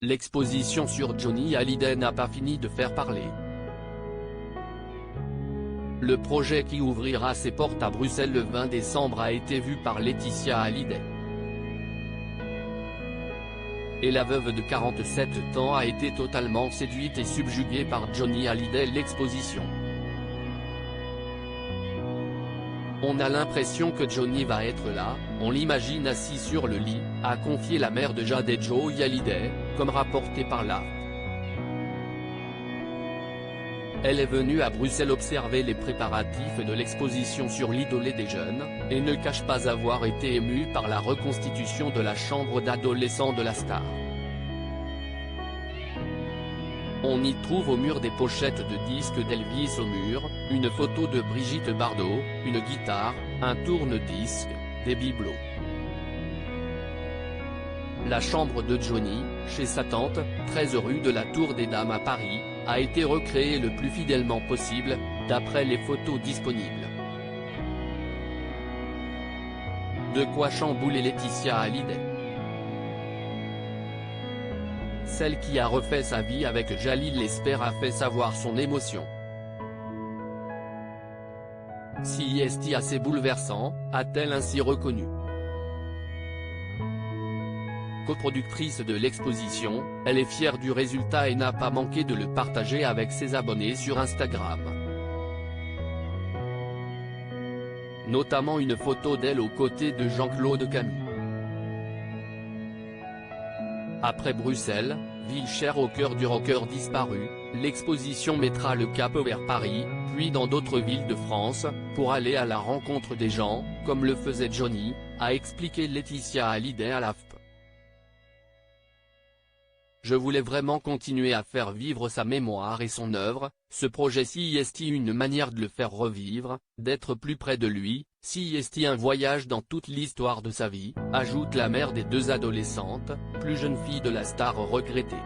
l'exposition sur Johnny Hallyday n'a pas fini de faire parler. Le projet qui ouvrira ses portes à Bruxelles le 20 décembre a été vu par Laetitia Hallyday. Et la veuve de 47 ans a été totalement séduite et subjuguée par Johnny Hallyday. L'exposition. On a l'impression que Johnny va être là, on l'imagine assis sur le lit, a confié la mère de Jade et Joey Hallyday, comme rapporté par l'Art. Elle est venue à Bruxelles observer les préparatifs de l'exposition sur l'idolé des jeunes, et ne cache pas avoir été émue par la reconstitution de la chambre d'adolescents de la star. On y trouve au mur des pochettes de disques d'Elvis au mur, une photo de Brigitte Bardot, une guitare, un tourne-disque, des bibelots. La chambre de Johnny, chez sa tante, 13 rue de la Tour des Dames à Paris, a été recréée le plus fidèlement possible, d'après les photos disponibles. De quoi chambouler Laetitia Hallyday. Celle qui a refait sa vie avec Jalil Lesper a fait savoir son émotion. Si est assez bouleversant, a-t-elle ainsi reconnu. Coproductrice de l'exposition, elle est fière du résultat et n'a pas manqué de le partager avec ses abonnés sur Instagram. Notamment une photo d'elle aux côtés de Jean-Claude Camus. Après Bruxelles, ville chère au cœur du rocker disparu, l'exposition mettra le cap vers Paris, puis dans d'autres villes de France, pour aller à la rencontre des gens, comme le faisait Johnny, a expliqué Laetitia Hallyday à l'AFP. Je voulais vraiment continuer à faire vivre sa mémoire et son œuvre, ce projet-ci est une manière de le faire revivre, d'être plus près de lui, si est un voyage dans toute l'histoire de sa vie, ajoute la mère des deux adolescentes, plus jeune fille de la star regrettée.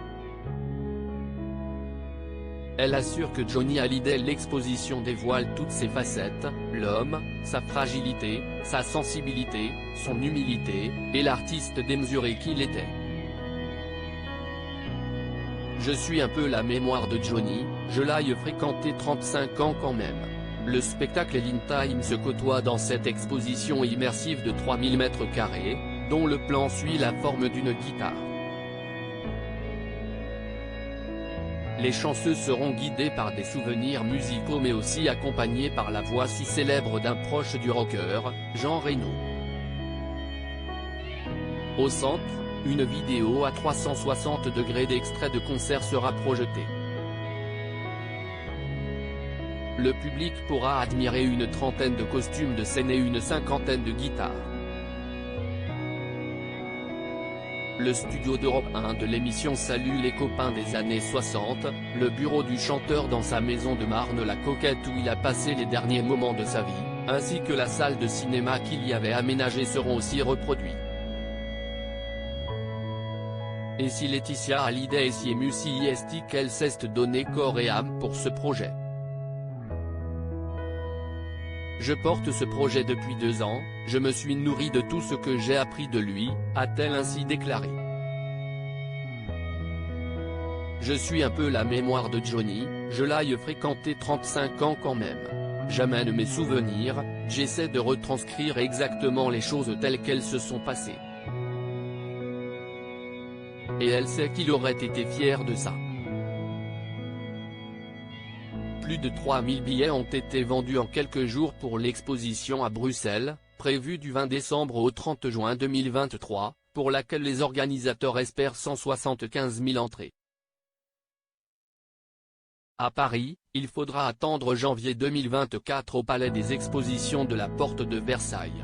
Elle assure que Johnny Hallyday l'exposition dévoile toutes ses facettes, l'homme, sa fragilité, sa sensibilité, son humilité, et l'artiste démesuré qu'il était. Je suis un peu la mémoire de Johnny, je l'ai fréquenté 35 ans quand même. Le spectacle et l'in-time se côtoient dans cette exposition immersive de 3000 m², dont le plan suit la forme d'une guitare. Les chanceux seront guidés par des souvenirs musicaux mais aussi accompagnés par la voix si célèbre d'un proche du rocker, Jean Reno. Au centre, une vidéo à 360 degrés d'extrait de concert sera projetée. Le public pourra admirer une trentaine de costumes de scène et une cinquantaine de guitares. Le studio d'Europe 1 de l'émission Salut les copains des années 60, le bureau du chanteur dans sa maison de Marne-la-Coquette où il a passé les derniers moments de sa vie, ainsi que la salle de cinéma qu'il y avait aménagée seront aussi reproduits. Et si Laetitia Hallyday est si émue si est qu'elle s'est donné corps et âme pour ce projet. Je porte ce projet depuis 2 ans, je me suis nourrie de tout ce que j'ai appris de lui, a-t-elle ainsi déclaré. Je suis un peu la mémoire de Johnny, je l'ai fréquenté 35 ans quand même. J'amène mes souvenirs, j'essaie de retranscrire exactement les choses telles qu'elles se sont passées. Et elle sait qu'il aurait été fier de ça. Plus de 3000 billets ont été vendus en quelques jours pour l'exposition à Bruxelles, prévue du 20 décembre au 30 juin 2023, pour laquelle les organisateurs espèrent 175 000 entrées. À Paris, il faudra attendre janvier 2024 au Palais des Expositions de la Porte de Versailles.